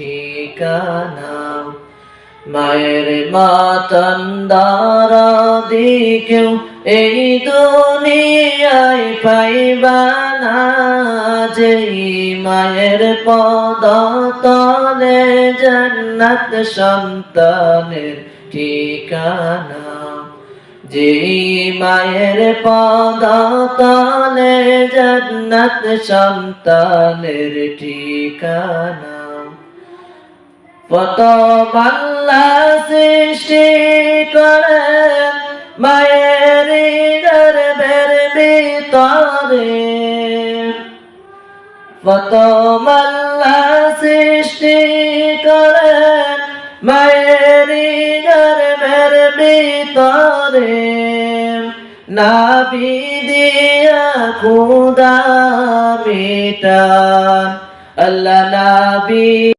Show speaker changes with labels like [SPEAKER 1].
[SPEAKER 1] ঠিকানা। মায়ের মাতন দ্বারা দিকেও এই দুনিয়ায় পাইবা না, যেই মায়ের পদতলে জান্নাত সন্তানের ঠিকানা। যেই মায়ের পদতলে জান্নাত সন্তানের ঠিকানা। কত বাল্লা সৃষ্টি করেন মায়ের গর্ভের ভিতরে, কত মাল্লা সৃষ্টি করেন মায়ের গর্ভের ভিতরে। নাভি দিয়া খুদা মিটান, আল্লাহ নাভি